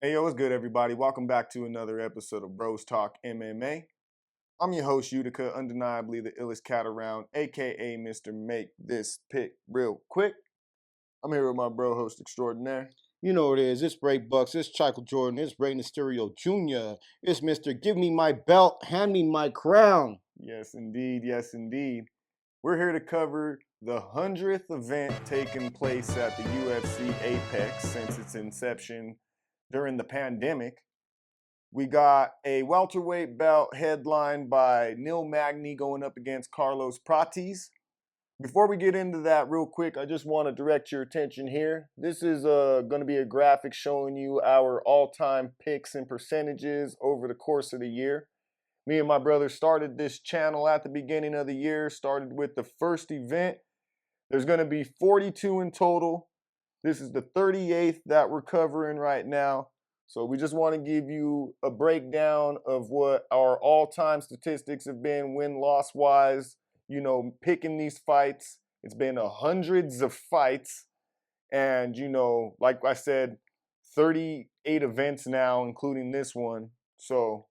Hey, yo, what's good, everybody? Welcome back to another episode of Bros Talk MMA. I'm your host, Utica, undeniably the illest cat around, aka Mr. Make This Pick Real Quick. I'm here with my bro host extraordinaire. You know what it is. It's Ray Bucks. It's Chichael Jordan. It's Ray Mysterio Jr. It's Mr. Give Me My Belt. Hand Me My Crown. Yes, indeed. Yes, indeed. We're here to cover the 100th event taking place at the UFC Apex since its inception during the pandemic. We got a welterweight bout headlined by Neil Magny going up against Carlos Prates. Before we get into that real quick, I just want to direct your attention here. This is going to be a graphic showing you our all-time picks and percentages over the course of the year. Me and my brother started this channel at the beginning of the year, started with the first event. There's going to be 42 in total. This is the 38th that we're covering right now. So we just want to give you a breakdown of what our all-time statistics have been win-loss wise, picking these fights. It's been hundreds of fights. And, like I said, 38 events now, including this one. So,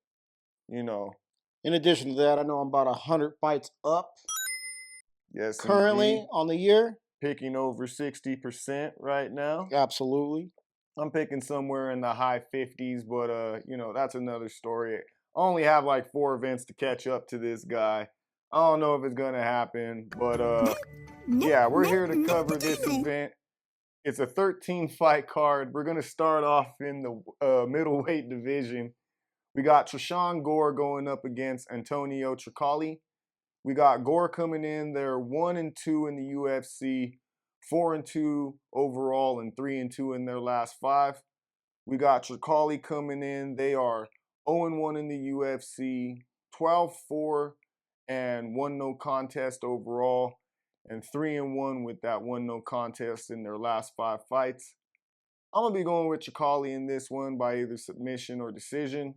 In addition to that, I know I'm about 100 fights up. Yes, currently indeed. on the year. Picking over 60% right now. Absolutely. I'm picking somewhere in the high 50s, but that's another story. I only have like 4 events to catch up to this guy. I don't know if it's gonna happen, but yeah, we're here to cover this event. It's a 13 fight card. We're gonna start off in the middleweight division. We got Tresean Gore going up against Antonio Trocoli. We got Gore coming in. They're 1-2 in the UFC, 4-2 overall, and 3-2 in their last 5. We got Trocoli coming in. They are 0-1 in the UFC, 12-4, and 1 no contest overall, and 3-1 with that 1 no contest in their last 5 fights. I'm going to be going with Trocoli in this one by either submission or decision.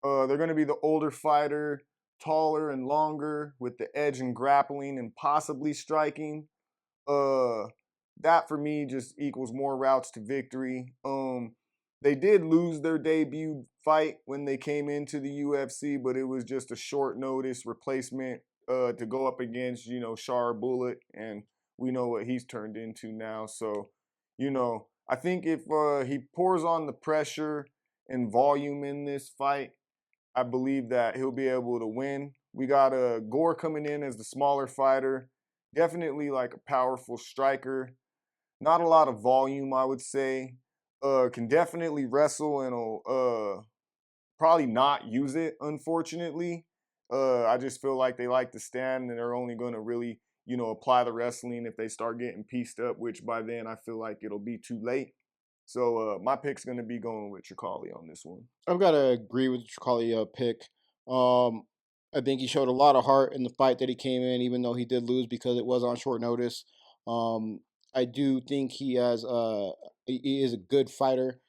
They're going to be the older fighter, taller and longer, with the edge in grappling and possibly striking. That for me just equals more routes to victory. They did lose their debut fight when they came into the UFC, but it was just a short notice replacement to go up against, Shar Bullet, and we know what he's turned into now. So, I think if he pours on the pressure and volume in this fight, I believe that he'll be able to win. We got Gore coming in as the smaller fighter. Definitely like a powerful striker. Not a lot of volume, I would say. Can definitely wrestle and will probably not use it, unfortunately. I just feel like they like to stand and they're only going to really, apply the wrestling if they start getting pieced up, which by then I feel like it'll be too late. So my pick's going to be going with Trocoli on this one. I've got to agree with the Trocoli pick. I think he showed a lot of heart in the fight that he came in, even though he did lose because it was on short notice. I do think he is a good fighter.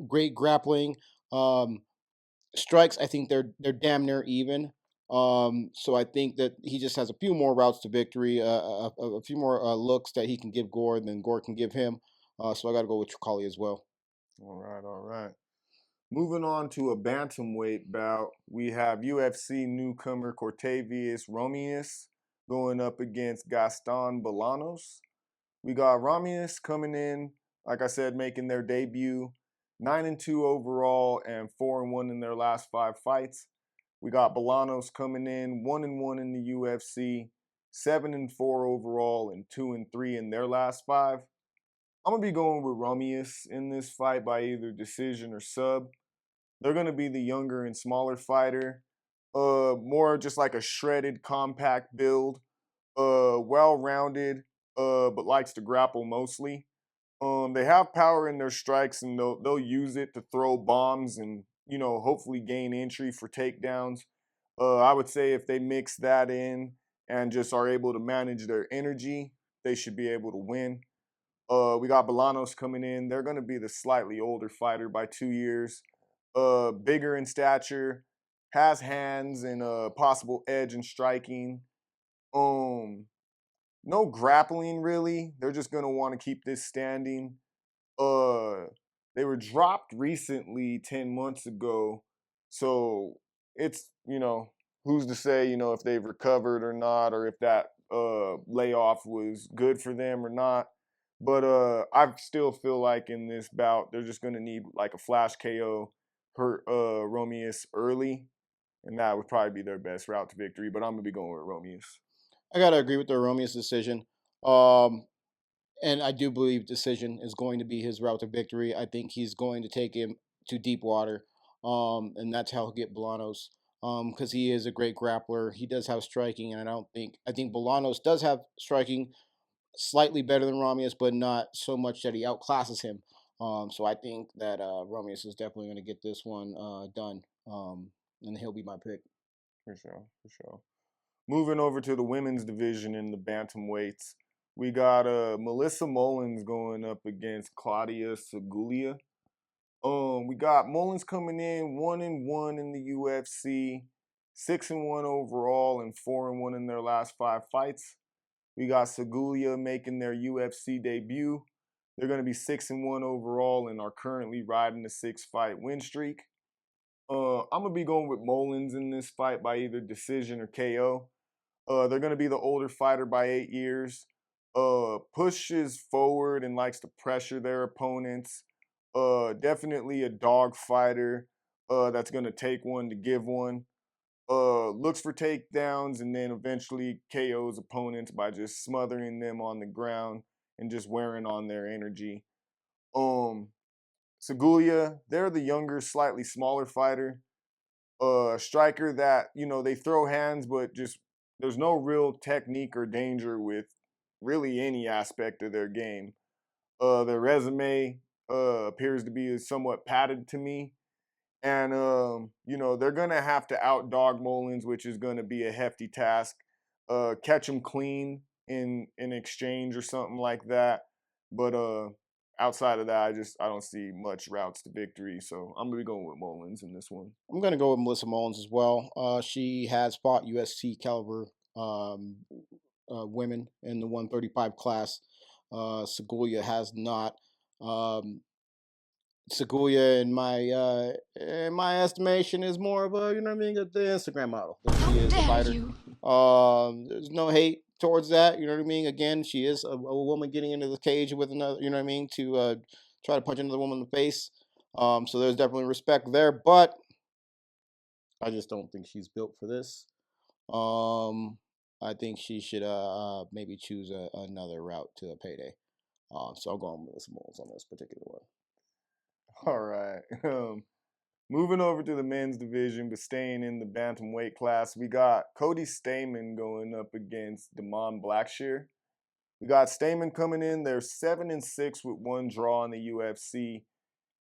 Great grappling. Strikes, I think they're damn near even. So I think that he just has a few more routes to victory, a few more looks that he can give Gore than Gore can give him. So I got to go with Trocoli as well. All right. Moving on to a bantamweight bout, we have UFC newcomer Cortavious Romious going up against Gaston Bolanos. We got Romious coming in, like I said, making their debut, 9-2 overall and 4-1 in their last 5 fights. We got Bolanos coming in, 1-1 in the UFC, 7-4 overall and 2-3 in their last 5. I'm going to be going with Romious in this fight by either decision or sub. They're going to be the younger and smaller fighter. More just like a shredded, compact build. Well-rounded, but likes to grapple mostly. They have power in their strikes, and they'll use it to throw bombs and, hopefully gain entry for takedowns. I would say if they mix that in and just are able to manage their energy, they should be able to win. We got Bolanos coming in. They're going to be the slightly older fighter by 2 years. Bigger in stature, has hands and possible edge in striking. No grappling really. They're just gonna want to keep this standing. They they were dropped recently 10 months ago. So it's, who's to say, if they've recovered or not, or if that layoff was good for them or not. But I still feel like in this bout, they're just going to need like a flash KO, hurt Romious early, and that would probably be their best route to victory. But I'm going to be going with Romious. I gotta agree with the Romious decision. And I do believe decision is going to be his route to victory. I think he's going to take him to deep water, and that's how he'll get Bolanos. Because he is a great grappler. He does have striking, and I think Bolanos does have striking slightly better than Romious, but not so much that he outclasses him. So I think that Romious is definitely going to get this one done, and he'll be my pick. For sure. Moving over to the women's division in the bantamweights, we got Melissa Mullins going up against Klaudia Sygula. We got Mullins coming in 1-1 in the UFC, 6-1 overall, and 4-1 in their last 5 fights. We got Sygula making their UFC debut. They're going to be 6-1 overall and are currently riding a 6-fight win streak. I'm gonna be going with Mullins in this fight by either decision or KO. They're gonna be the older fighter by 8 years. Pushes forward and likes to pressure their opponents. Definitely a dog fighter. That's gonna take one to give one. Looks for takedowns and then eventually KOs opponents by just smothering them on the ground and just wearing on their energy. Sygula, they're the younger, slightly smaller fighter. Striker that, they throw hands, but just there's no real technique or danger with really any aspect of their game. Their resume appears to be somewhat padded to me. And, they're going to have to outdog Mullins, which is going to be a hefty task. Catch him clean in exchange or something like that. But outside of that, I don't see much routes to victory. So I'm going to be going with Mullins in this one. I'm going to go with Melissa Mullins as well. She has fought UFC caliber women in the 135 class. Sygula has not. Sygula, in my estimation, is more of a the Instagram model than she is a fighter. There's no hate towards that. Again, she is a woman getting into the cage with another. To try to punch another woman in the face. So there's definitely respect there, but I just don't think she's built for this. I think she should maybe choose another route to a payday. So I'll go on with some Mullins on this particular one. All right. Moving over to the men's division, but staying in the bantamweight class, we got Cody Stamann going up against Blackshear. We got Stamann coming in. They're 7-6 with 1 draw in the UFC,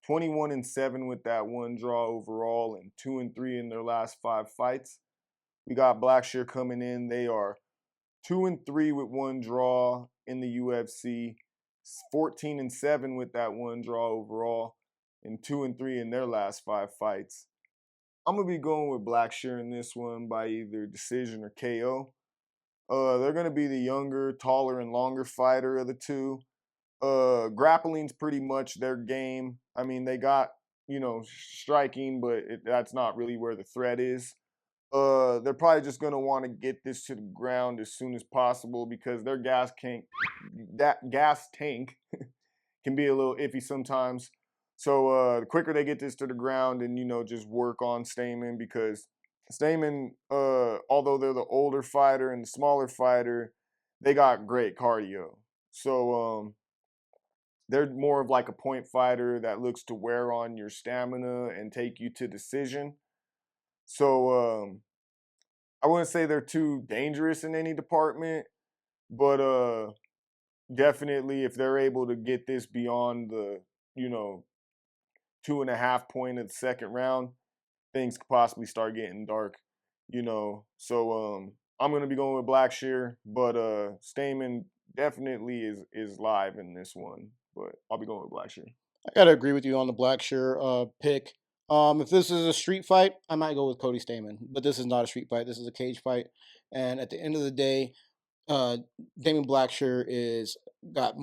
21-7 with that 1 draw overall, and 2-3 in their last 5 fights. We got Blackshear coming in. They are 2-3 with 1 draw in the UFC, 14-7 with that 1 draw overall, and 2-3 in their last 5 fights. I'm gonna be going with Blackshear in this one by either decision or KO. They're gonna be the younger, taller, and longer fighter of the two. Grappling's pretty much their game. I mean, they got striking, but that's not really where the threat is. They're probably just gonna want to get this to the ground as soon as possible because their gas tank can be a little iffy sometimes. So the quicker they get this to the ground and just work on Stamann, because Stamann, although they're the older fighter and the smaller fighter, they got great cardio. So they're more of like a point fighter that looks to wear on your stamina and take you to decision. So I wouldn't say they're too dangerous in any department, but definitely if they're able to get this beyond the 2.5 point of the second round, things could possibly start getting dark. So I'm gonna be going with Blackshear, but Stamann definitely is live in this one, but I'll be going with Blackshear. I gotta agree with you on the Blackshear pick. If this is a street fight, I might go with Cody Stamann, but this is not a street fight. This is a cage fight, and at the end of the day, Damon Blackshear is got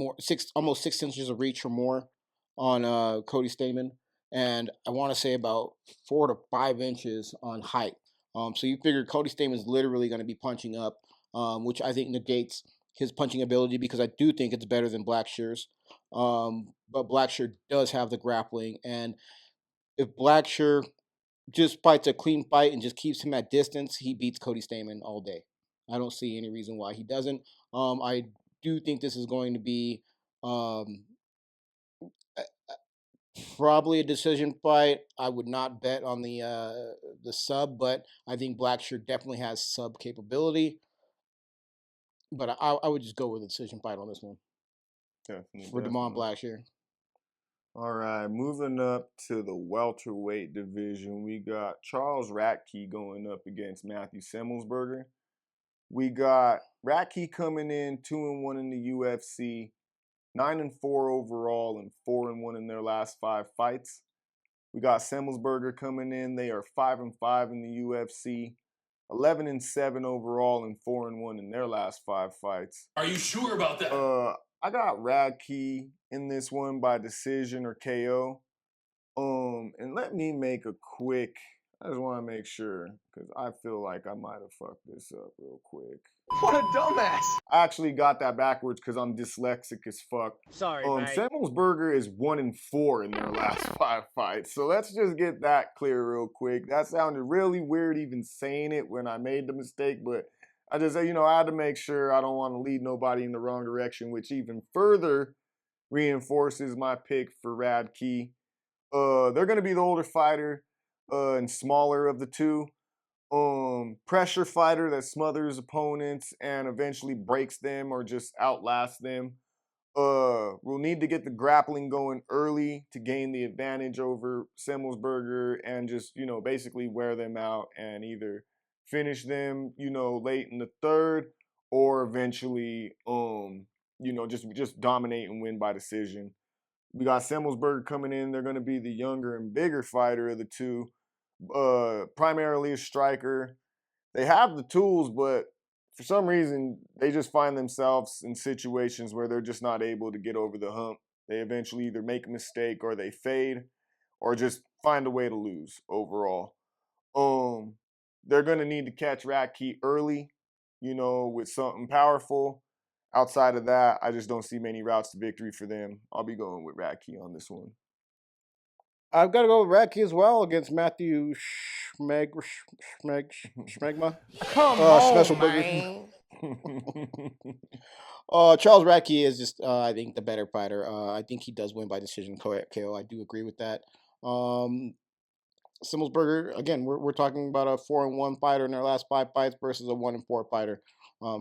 almost 6 inches of reach or more. on Cody Stamann, and I want to say about 4 to 5 inches on height. So you figure Cody Stamann is literally going to be punching up, which I think negates his punching ability because I do think it's better than Blackshear's. But Blackshear does have the grappling, and if Blackshear just fights a clean fight and just keeps him at distance, he beats Cody Stamann all day. I don't see any reason why he doesn't. I do think this is going to be um, probably a decision fight. I would not bet on the sub, but I think Blackshear definitely has sub capability. But I would just go with a decision fight on this one for Damon Blackshear. All right, moving up to the welterweight division, we got Charles Radtke going up against Matthew Semelsberger. We got Radtke coming in 2-1 in the UFC, 9-4 overall, and 4-1 in their last 5 fights. We got Semelsberger coming in. They are 5-5 in the UFC, 11-7 overall, and 4-1 in their last 5 fights. Are you sure about that? I got Radtke in this one by decision or KO. And let me make a quick. I just want to make sure because I feel like I might have fucked this up real quick. What a dumbass! I actually got that backwards because I'm dyslexic as fuck. Sorry, mate. Semelsberger is 1-4 in their last 5 fights. So let's just get that clear real quick. That sounded really weird even saying it when I made the mistake, but I just, I had to make sure I don't want to lead nobody in the wrong direction, which even further reinforces my pick for Radtke. They're going to be the older fighter and smaller of the two. Pressure fighter that smothers opponents and eventually breaks them or just outlasts them. We'll need to get the grappling going early to gain the advantage over Semelsberger and just, basically wear them out and either finish them, late in the third or eventually, just dominate and win by decision. We got Semelsberger coming in. They're going to be the younger and bigger fighter of the two. Primarily a striker. They have the tools, but for some reason, they just find themselves in situations where they're just not able to get over the hump. They eventually either make a mistake or they fade or just find a way to lose overall. They're going to need to catch Radtke early, with something powerful. Outside of that, I just don't see many routes to victory for them. I'll be going with Radtke on this one. I've got to go with Radtke as well against Matthew Schmegma. Come on, man. Charles Radtke is just, I think, the better fighter. I think he does win by decision KO. I do agree with that. Semelsberger, again, we're talking about a 4-1 fighter in their last 5 fights versus a 1-4 fighter.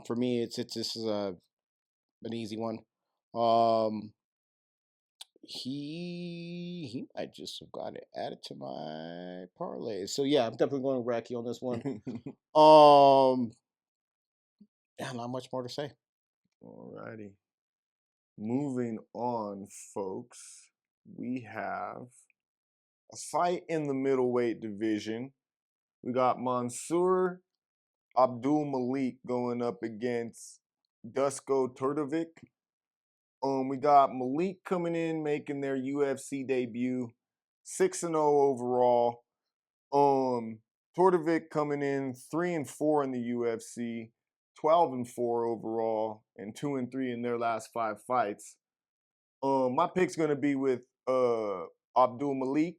For me, this is an easy one. He might just have got it added to my parlay. So yeah, I'm definitely going with Radtke on this one. Yeah, not much more to say. Alrighty. Moving on, folks. We have a fight in the middleweight division. We got Mansur Abdul-Malik going up against Dusko Todorovic. We got Malik coming in, making their UFC debut, 6-0 overall. Todorovic coming in 3-4 in the UFC, 12-4 overall, and 2-3 in their last 5 fights. My pick's gonna be with Abdul-Malik.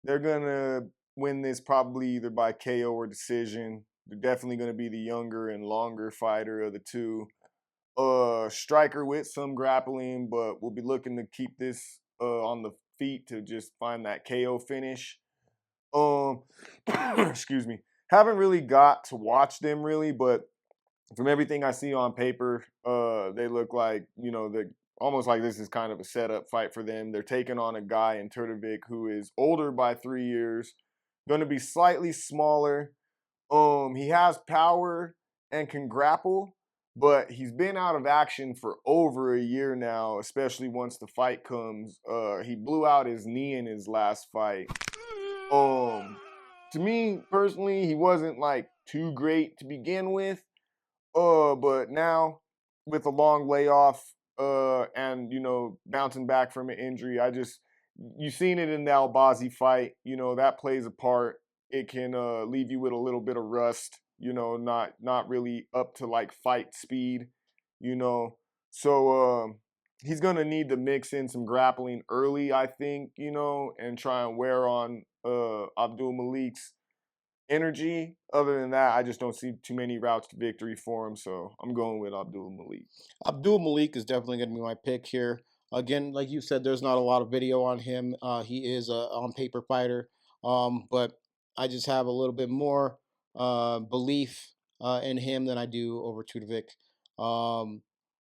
They're gonna win this probably either by KO or decision. They're definitely gonna be the younger and longer fighter of the two. Striker with some grappling, but we'll be looking to keep this on the feet to just find that KO finish. Excuse me. Haven't really got to watch them really, but from everything I see on paper, they look like, they almost like this is kind of a setup fight for them. They're taking on a guy in Todorovic who is older by 3 years, going to be slightly smaller. He has power and can grapple, but he's been out of action for over a year now, especially once the fight comes. He blew out his knee in his last fight. To me, personally, he wasn't like too great to begin with. But now with a long layoff, and bouncing back from an injury. You've seen it in the Albazi fight. That plays a part. It can leave you with a little bit of rust. Not really up to like fight speed. So he's gonna need to mix in some grappling early, I think. And try and wear on Abdul-Malik's energy. Other than that, I just don't see too many routes to victory for him. So I'm going with Abdul-Malik. Abdul-Malik is definitely going to be my pick here. Again, like you said, there's not a lot of video on him. He is a on-paper fighter, but I just have a little bit more belief in him than I do over Todorovic.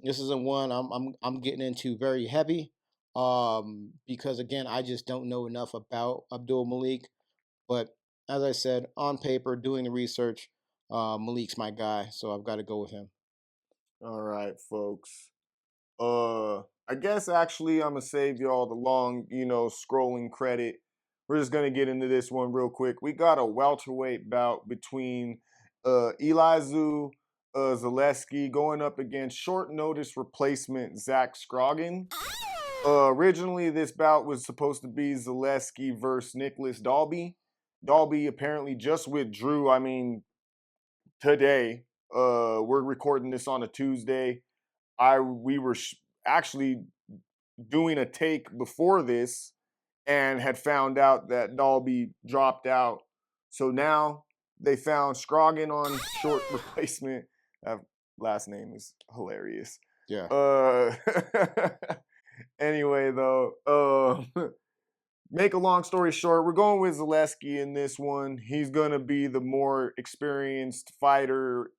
This isn't one I'm getting into very heavy because again, I just don't know enough about Abdul-Malik. But as I said, on paper, doing the research, Malik's my guy, so I've got to go with him. All right, folks. I guess actually I'm gonna save y'all the long, scrolling credit. We're just gonna get into this one real quick. We got a welterweight bout between Elizeu Zaleski going up against short notice replacement Zach Scroggin. Originally, this bout was supposed to be Zaleski versus Nicholas Dalby. Dalby apparently just withdrew. I mean, today. We're recording this on a Tuesday. We were actually doing a take before this and had found out that Dalby dropped out. So now they found Scroggin on short replacement. That last name is hilarious. Yeah. Anyway, though, make a long story short, we're going with Zaleski in this one. He's going to be the more experienced fighter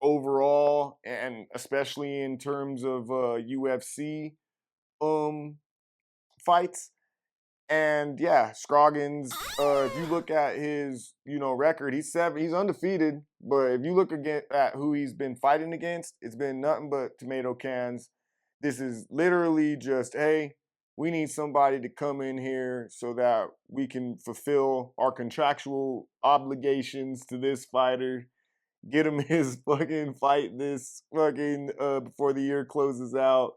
overall, and especially in terms of UFC fights. And yeah, Scroggin's if you look at his record, he's undefeated, but if you look at who he's been fighting against, it's been nothing but tomato cans. This is literally just, hey, we need somebody to come in here so that we can fulfill our contractual obligations to this fighter. Get him his fucking fight this fucking before the year closes out.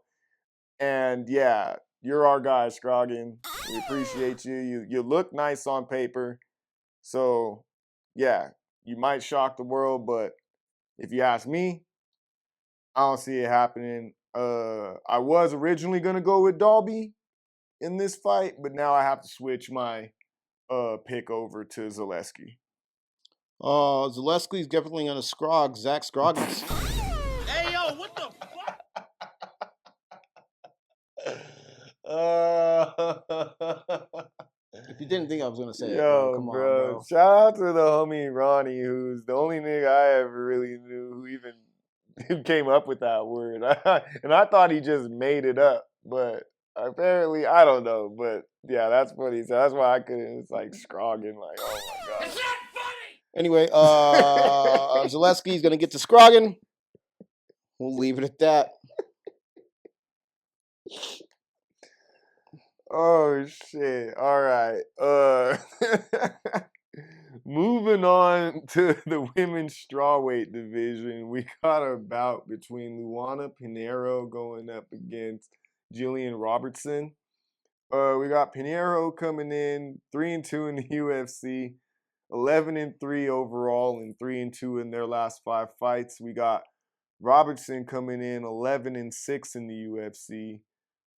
And yeah, you're our guy, Scroggin. We appreciate you. You look nice on paper. So yeah, you might shock the world, but if you ask me, I don't see it happening. I was originally gonna go with Dalby in this fight, but now I have to switch my pick over to Zaleski. Zaleski's definitely going to scrog Zach Scroggins. Hey, yo, what the fuck? If you didn't think I was going to say it, Yo, come bro. on, bro. Shout out to the homie Ronnie, who's the only nigga I ever really knew who came up with that word. And I thought he just made it up, but apparently, I don't know. But yeah, that's funny. So that's why I couldn't. It's like Scroggin, like, oh my god. It's not funny! Anyway, Zaleski's going to get to Scroggin. We'll leave it at that. Oh shit. All right. Moving on to the women's strawweight division, we got a bout between Luana Pinheiro going up against Gillian Robertson. We got Pinheiro coming in 3-2 in the UFC, 11-3 overall, and 3-2 in their last 5 fights. We got Robertson coming in 11-6 in the UFC,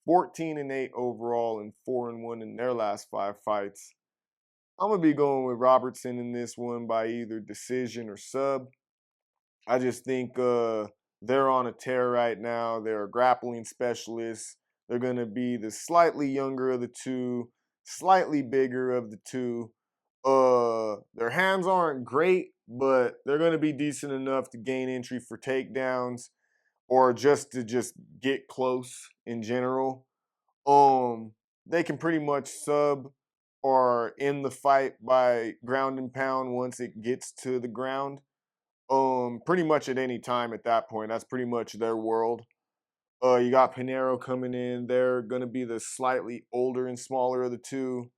14-8 overall, and 4-1 in their last 5 fights. I'm going to be going with Robertson in this one by either decision or sub. I just think they're on a tear right now. They're grappling specialists. They're going to be the slightly younger of the two, slightly bigger of the two. Their hands aren't great, but they're going to be decent enough to gain entry for takedowns or just to get close in general. They can pretty much sub or end the fight by ground and pound once it gets to the ground. Pretty much at any time at that point. That's pretty much their world. You got Pinheiro coming in. They're going to be the slightly older and smaller of the two.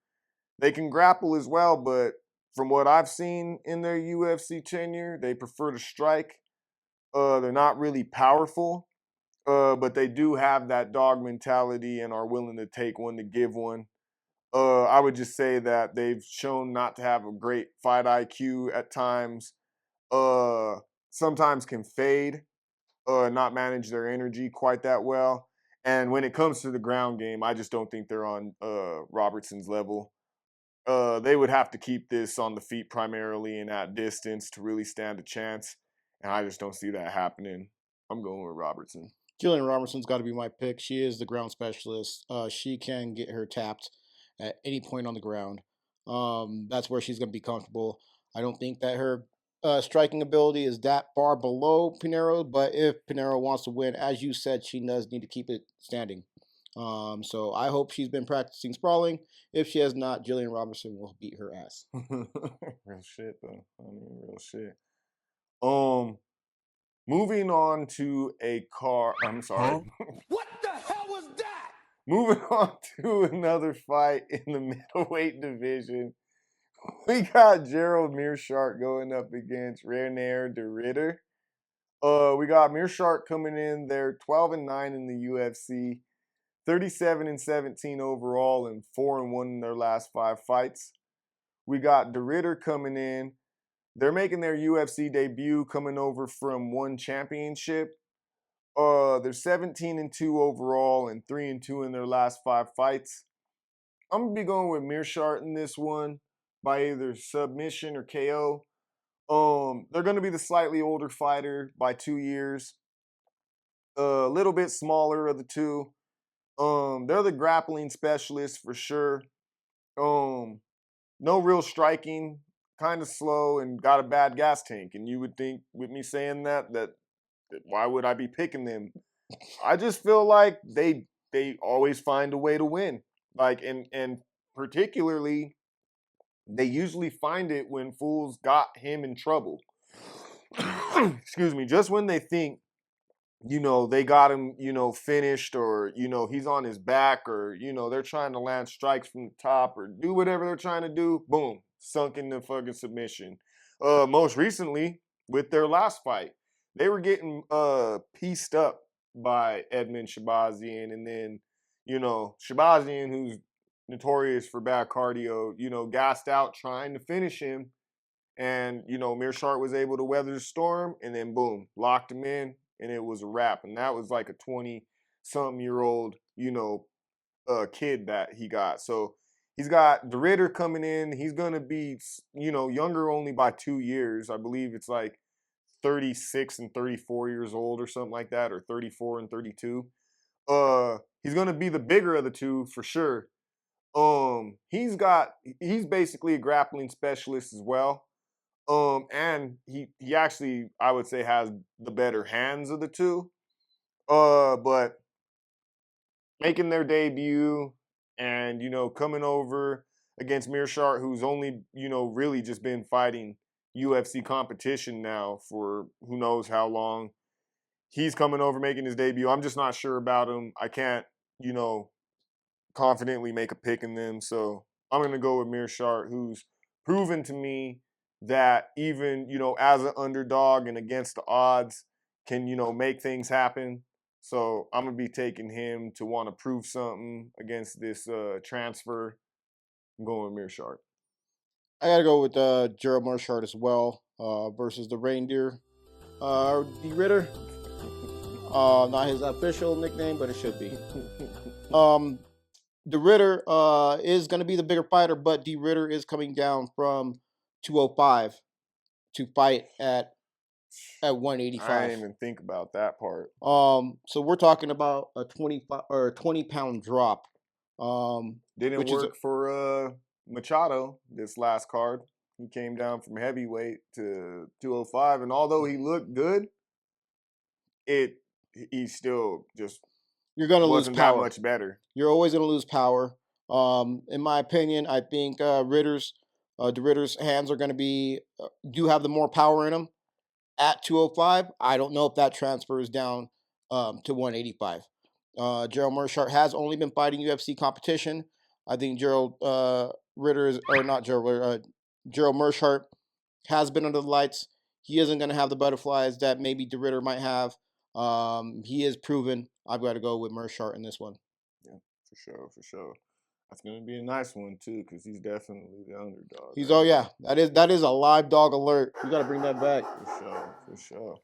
They can grapple as well, but from what I've seen in their UFC tenure, they prefer to strike. They're not really powerful. But they do have that dog mentality and are willing to take one to give one. I would just say that they've shown not to have a great fight IQ at times. Sometimes can fade, not manage their energy quite that well. And when it comes to the ground game, I just don't think they're on Robertson's level. They would have to keep this on the feet primarily and at distance to really stand a chance. And I just don't see that happening. I'm going with Robertson. Gillian Robertson's got to be my pick. She is the ground specialist. She can get her tapped at any point on the ground. That's where she's going to be comfortable. I don't think that her striking ability is that far below Pinheiro, but if Pinheiro wants to win, as you said, she does need to keep it standing. So I hope she's been practicing sprawling. If she has not, Gillian Robertson will beat her ass. Real shit, though. I mean, real shit. Moving on to a car. I'm sorry. What the hell was that? Moving on to another fight in the middleweight division. We got Gerald Meerschaert going up against Reinier de Ridder. We got Meerschaert coming in there 12-9 in the UFC, 37-17 overall, and 4-1 in their last 5 fights. We got de Ridder coming in. They're making their UFC debut, coming over from one championship. They're 17-2 overall and 3-2 in their last 5 fights. I'm gonna be going with Meerschaert in this one by either submission or KO. They're gonna be the slightly older fighter by 2 years. A little bit smaller of the two. They're the grappling specialists for sure. No real striking, kind of slow, and got a bad gas tank. And you would think, with me saying that why would I be picking them? I just feel like they always find a way to win. Like and particularly, they usually find it when fools got him in trouble. Excuse me. Just when they think, they got him, finished, or, he's on his back, or, they're trying to land strikes from the top or do whatever they're trying to do, boom, sunk in the fucking submission. Most recently, with their last fight, they were getting pieced up by Edmund Shabazian, and then, Shabazian, who's notorious for bad cardio, gassed out trying to finish him. And, Meerschaert was able to weather the storm, and then boom, locked him in, and it was a wrap. And that was like a 20-something-year-old, kid that he got. So he's got de Ridder coming in. He's going to be, younger only by 2 years. I believe it's like 36 and 34 years old or something like that, or 34 and 32. He's going to be the bigger of the two for sure. He's basically a grappling specialist as well. And he actually, I would say, has the better hands of the two. But making their debut and, coming over against Meerschaert, who's only, really just been fighting UFC competition now for who knows how long. He's coming over making his debut. I'm just not sure about him. I can't, confidently make a pick in them. So I'm going to go with Meerschaert, who's proven to me that even, as an underdog and against the odds can, make things happen. So I'm going to be taking him to want to prove something against this transfer. I'm going with Meerschaert. I got to go with Gerald Meerschaert as well versus the Reindeer. de Ridder. Not his official nickname, but it should be. De Ridder is going to be the bigger fighter, but de Ridder is coming down from 205 to fight at 185. I didn't even think about that part. So we're talking about a 20-pound drop. Didn't work for Machado this last card. He came down from heavyweight to 205, and although he looked good, he still just you're gonna lose power. That much better. You're always gonna lose power. In my opinion, I think de Ridder's hands are gonna do have the more power in them at 205. I don't know if that transfers down to 185. Gerald Meerschaert has only been fighting UFC competition. I think Gerald Meerschaert has been under the lights. He isn't going to have the butterflies that maybe de Ridder might have. He is proven. I've got to go with Meerschaert in this one. Yeah, for sure. That's gonna be a nice one too, because he's definitely the underdog. He's right? that is a live dog alert. We got to bring that back. For sure.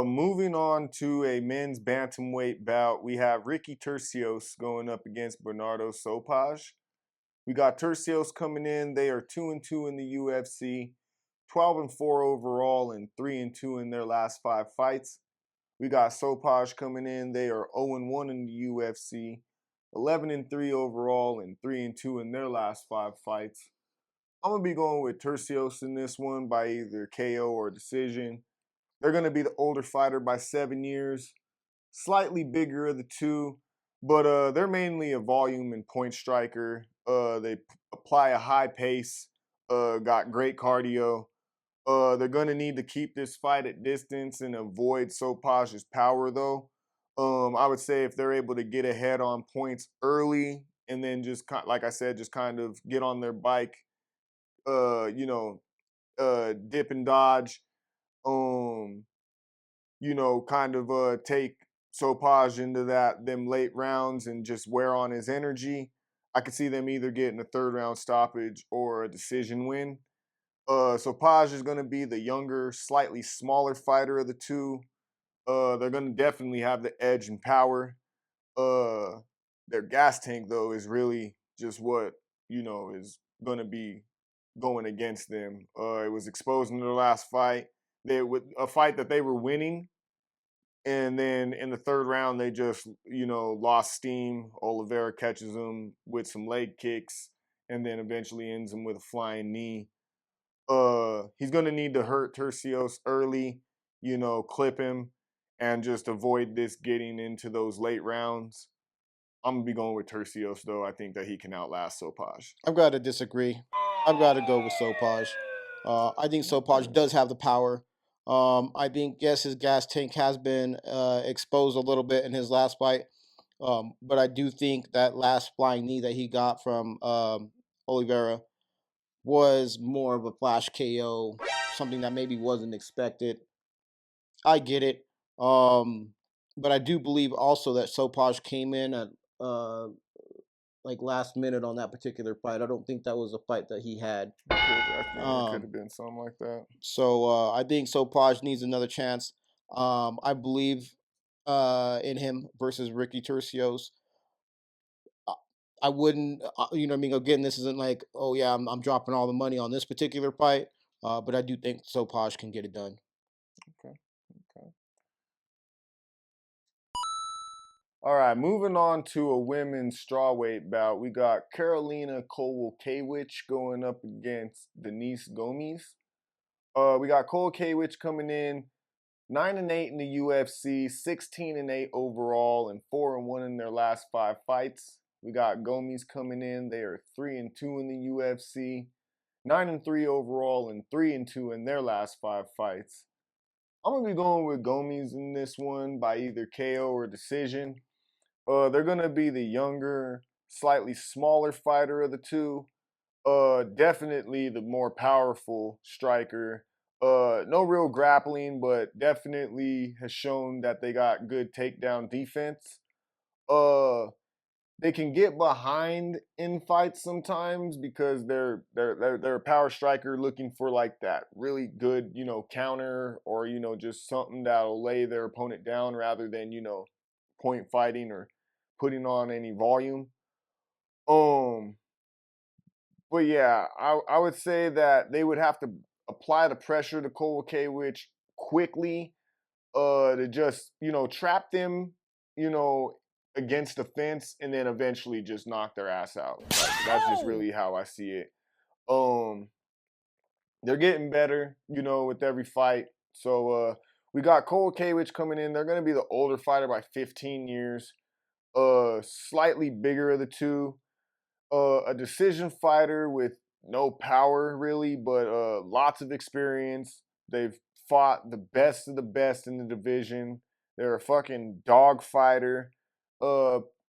Moving on to a men's bantamweight bout, we have Ricky Turcios going up against Bernardo Sopaj. We got Turcios coming in. They are 2-2 in the UFC, 12-4 overall, and 3-2 in their last 5 fights. We got Sopaj coming in. They are 0-1 in the UFC, 11-3 overall, and 3-2 in their last 5 fights. I'm gonna be going with Turcios in this one by either KO or decision. They're going to be the older fighter by 7 years, slightly bigger of the two, but they're mainly a volume and point striker. They apply a high pace, got great cardio. They're going to need to keep this fight at distance and avoid Sopaj's power, though. I would say if they're able to get ahead on points early and then just, like I said, just kind of get on their bike, dip and dodge, kind of take Sopaj into them late rounds and just wear on his energy. I could see them either getting a 3rd round stoppage or a decision win. Sopaj is going to be the younger, slightly smaller fighter of the two. They're going to definitely have the edge and power. Their gas tank, though, is really just what, is going to be going against them. It was exposed in their last fight. With a fight that they were winning, and then in the 3rd round, they just, lost steam. Oliveira catches him with some leg kicks and then eventually ends him with a flying knee. He's going to need to hurt Turcios early, clip him and just avoid this getting into those late rounds. I'm going to be going with Turcios, though. I think that he can outlast Sopaj. I've got to disagree. I've got to go with Sopaj. I think Sopaj does have the power. I think, yes, his gas tank has been exposed a little bit in his last fight. But I do think that last flying knee that he got from Oliveira was more of a flash KO, something that maybe wasn't expected. I get it. But I do believe also that Sopaj came in at like last minute on that particular fight. I don't think that was a fight that he had. I think it could have been something like that. So I think Sopaj needs another chance. I believe in him versus Ricky Turcios. I wouldn't, again, this isn't like, oh yeah, I'm dropping all the money on this particular fight, but I do think Sopaj can get it done. Okay. All right, moving on to a women's strawweight bout. We got Karolina Kowalkiewicz going up against Denise Gomes. We got Kowalkiewicz coming in 9-8 in the UFC, 16-8 overall, and 4-1 in their last 5 fights. We got Gomes coming in. They are 3-2 in the UFC, 9-3 overall, and 3-2 in their last 5 fights. I'm gonna be going with Gomes in this one by either KO or decision. They're gonna be the younger, slightly smaller fighter of the two. Definitely the more powerful striker. No real grappling, but definitely has shown that they got good takedown defense. They can get behind in fights sometimes because they're a power striker looking for like that really good, counter or, just something that'll lay their opponent down rather than, point fighting or putting on any volume. But yeah, I would say that they would have to apply the pressure to Kowalkiewicz quickly, to just, trap them, against the fence and then eventually just knock their ass out. That's just really how I see it. They're getting better, with every fight. So we got Kowalkiewicz coming in. They're going to be the older fighter by 15 years. Slightly bigger of the two. A decision fighter with no power really, but lots of experience. They've fought the best of the best in the division. They're a fucking dog fighter.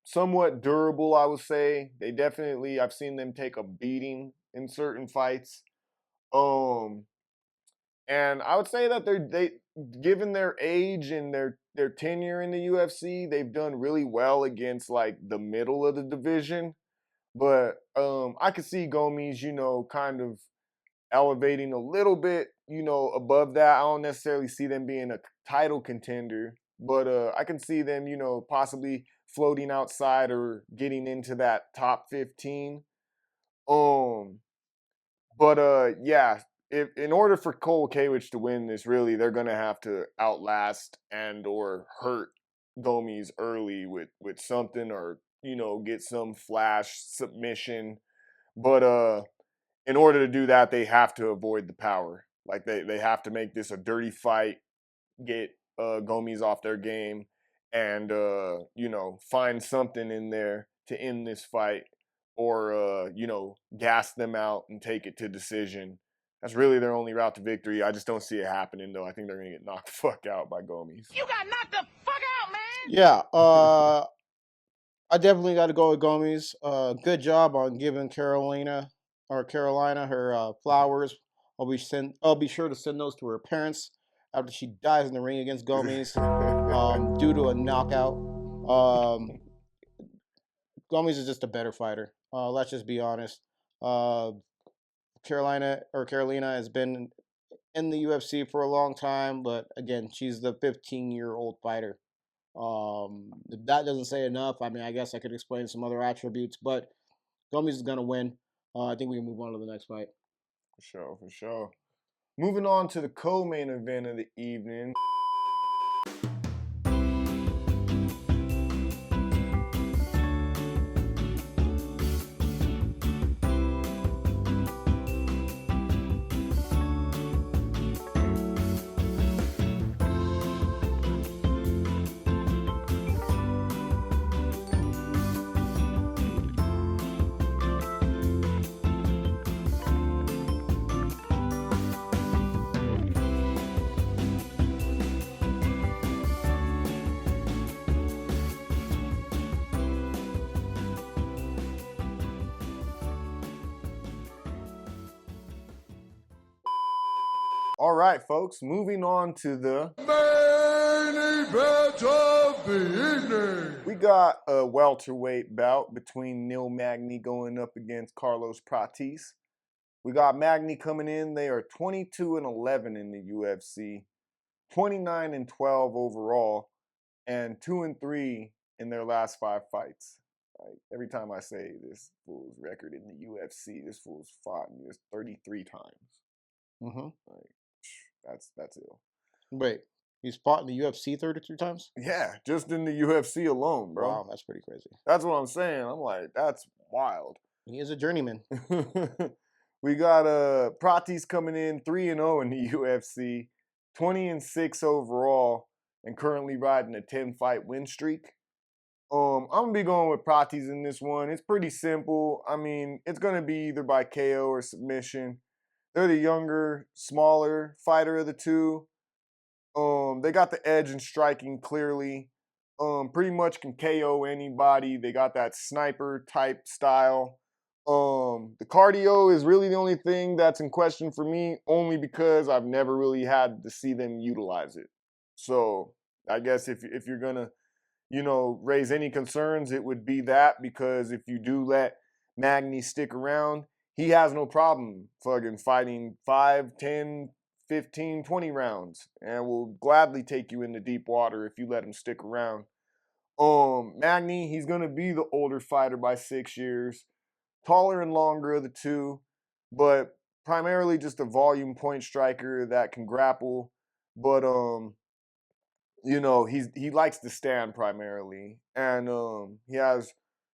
Somewhat durable, I would say. I've seen them take a beating in certain fights. And I would say that given their age and their tenure in the UFC, they've done really well against like the middle of the division. But I could see Gomes, kind of elevating a little bit, above that. I don't necessarily see them being a title contender, but I can see them, possibly floating outside or getting into that top 15. But yeah, if in order for Cole Kawich to win this, really, they're gonna have to outlast and or hurt Gomes early with something, or get some flash submission. But in order to do that, they have to avoid the power. Like they have to make this a dirty fight, get Gomes off their game, and find something in there to end this fight, or gas them out and take it to decision. That's really their only route to victory. I just don't see it happening, though. I think they're gonna get knocked the fuck out by Gomes. You got knocked the fuck out, man! Yeah, I definitely got to go with Gomes. Good job on giving Carolina her flowers. I'll be sure to send those to her parents after she dies in the ring against Gomes due to a knockout. Gomes is just a better fighter. Let's just be honest. Carolina has been in the UFC for a long time, but again, she's the 15-year-old fighter. If that doesn't say enough, I mean, I guess I could explain some other attributes, but Gomes is going to win. I think we can move on to the next fight. For sure. Moving on to the co-main event of the evening. All right, folks, moving on to the Main event of the evening. We got a welterweight bout between Neil Magny going up against Carlos Prates. We got Magny coming in. They are 22-11 in the UFC, 29-12 overall, and 2-3 in their last 5 fights. Like, every time I say this fool's record in the UFC, this fool's fought me 33 times. Mm-hmm. Like, that's ill. Wait, he's fought in the UFC 33 times? Yeah, just in the UFC alone, bro. Wow, that's pretty crazy. That's what I'm saying. I'm like, that's wild. He is a journeyman. We got Prates coming in 3-0 in the UFC, 20-6 overall, and currently riding a 10-fight win streak. I'm gonna be going with Prates in this one. It's pretty simple. I mean, it's gonna be either by KO or submission. They're the younger, smaller fighter of the two. They got the edge in striking clearly. Pretty much can KO anybody. They got that sniper type style. The cardio is really the only thing that's in question for me, only because I've never really had to see them utilize it. So I guess if you're gonna, raise any concerns, it would be that, because if you do let Magny stick around, he has no problem fucking fighting 5, 10, 15, 20 rounds, and will gladly take you into deep water if you let him stick around. Magny, he's gonna be the older fighter by 6 years, taller and longer of the two, but primarily just a volume point striker that can grapple. But he likes to stand primarily, and he has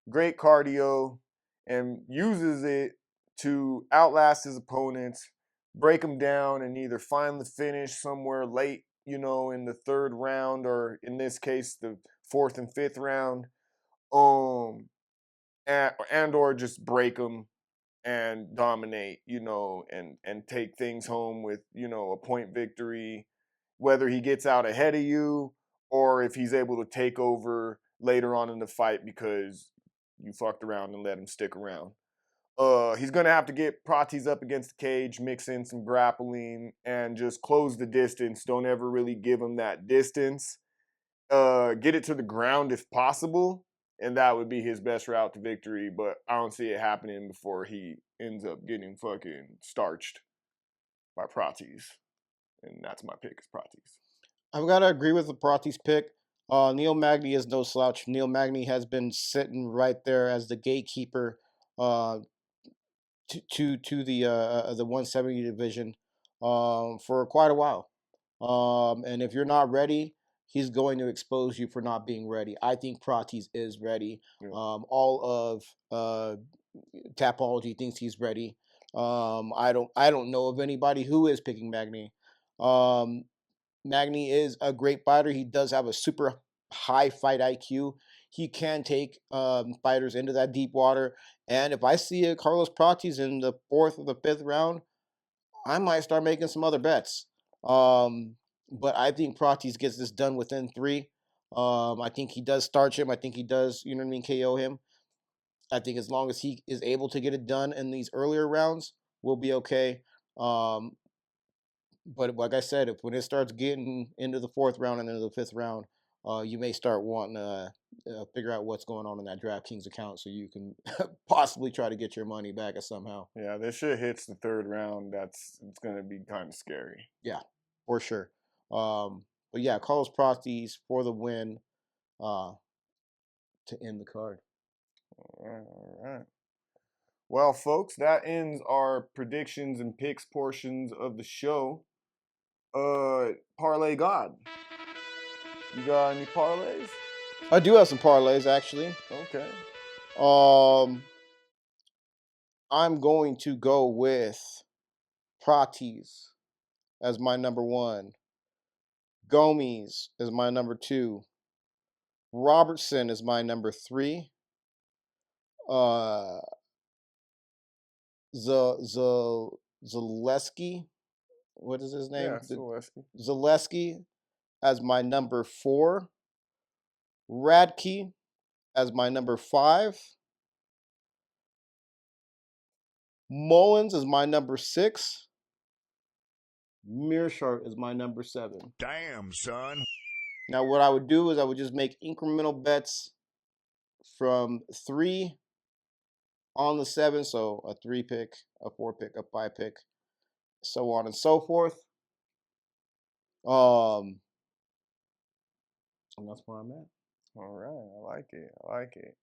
great cardio and uses it to outlast his opponents, break them down, and either find the finish somewhere late, in the 3rd round, or in this case, the 4th and 5th round, and or just break them and dominate, and take things home with, a point victory, whether he gets out ahead of you or if he's able to take over later on in the fight because you fucked around and let him stick around. He's gonna have to get Prates up against the cage, mix in some grappling, and just close the distance. Don't ever really give him that distance. Get it to the ground if possible, and that would be his best route to victory. But I don't see it happening before he ends up getting fucking starched by Prates, and that's my pick is Prates. I've got to agree with the Prates pick. Neil Magny is no slouch. Neil Magny has been sitting right there as the gatekeeper to the 170 division for quite a while. And if you're not ready, he's going to expose you for not being ready. I think Prates is ready. Yeah. All of Tapology thinks he's ready. I don't know of anybody who is picking Magny. Magny is a great fighter. He does have a super high fight IQ. He can take fighters into that deep water. And if I see a Carlos Prates in the 4th or the 5th round, I might start making some other bets. But I think Prates gets this done within 3. I think he does starch him. I think he does, KO him. I think as long as he is able to get it done in these earlier rounds, we'll be okay. But like I said, when it starts getting into the 4th round and into the 5th round, you may start wanting to figure out what's going on in that DraftKings account so you can possibly try to get your money back somehow. Yeah, this shit hits the 3rd round. It's gonna be kind of scary. Yeah, for sure. But yeah, Carlos Prates for the win to end the card. All right. Well, folks, that ends our predictions and picks portions of the show. Parlay God. You got any parlays? I do have some parlays actually. Okay. I'm going to go with Prates as my number 1. Gomes is my number 2. Robertson is my number 3. Zaleski, what is his name? Yeah, Zaleski. Zaleski as my number 4. Radtke as my number 5. Mullins is my number 6. Meerschaert is my number 7. Damn, son. Now, what I would do is I would just make incremental bets from 3 on the 7. So a 3 pick, a 4 pick, a 5 pick, so on and so forth. And that's where I'm at. All right, I like it.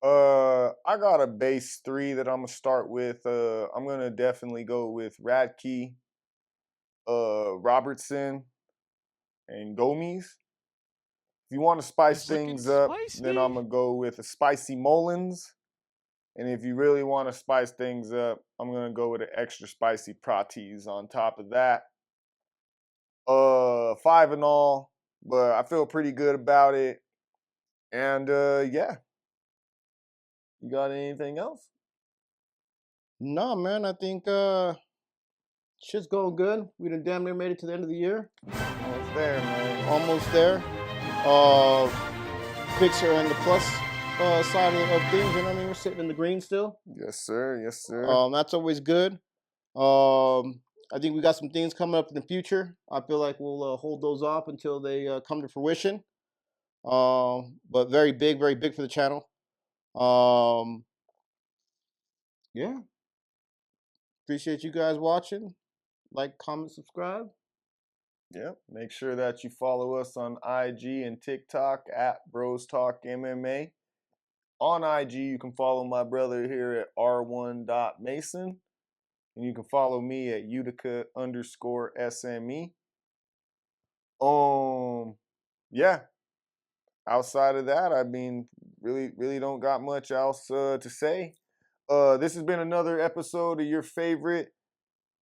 I got a base 3 that I'm gonna start with. I'm gonna definitely go with Radtke, Robertson, and Gomes. If you want to spice things up, then I'm gonna go with a spicy Mullins. And if you really want to spice things up, I'm gonna go with an extra spicy Prates on top of that. 5 and all, but I feel pretty good about it. And yeah. You got anything else? No, man, I think shit's going good. We done damn near made it to the end of the year. Almost there, man. Almost there. Picks are in the plus side of things. You know what I mean? We're sitting in the green still. Yes, sir. Yes, sir. That's always good. I think we got some things coming up in the future. I feel like we'll hold those off until they come to fruition. But very big for the channel. Yeah. Appreciate you guys watching. Like, comment, subscribe. Yep. Make sure that you follow us on IG and TikTok at Bros Talk MMA. On IG, you can follow my brother here at r1.mason. And you can follow me at Utica_SME. Yeah. Outside of that, I mean, really don't got much else to say. This has been another episode of your favorite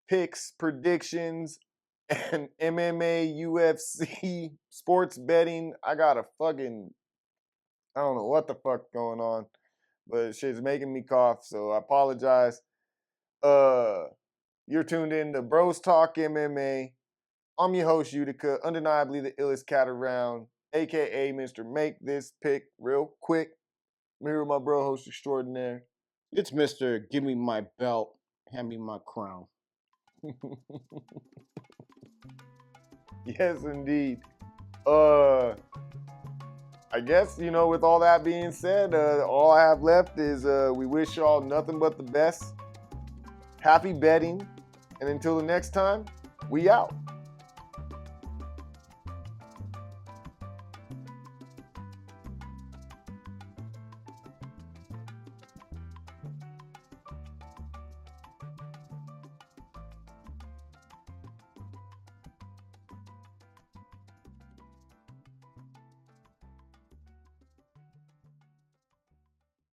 picks, predictions, and MMA, UFC, sports betting. I got a fucking, I don't know what the fuck going on, but shit's making me cough, so I apologize. You're tuned in to Bros Talk MMA. I'm your host, Utica, undeniably the illest cat around, aka Mr. Make This Pick Real Quick. I'm here with my bro, host extraordinaire. It's Mr. Give me my belt, hand me my crown. Yes, indeed. I guess, with all that being said, all I have left is we wish y'all nothing but the best. Happy betting. And until the next time, we out.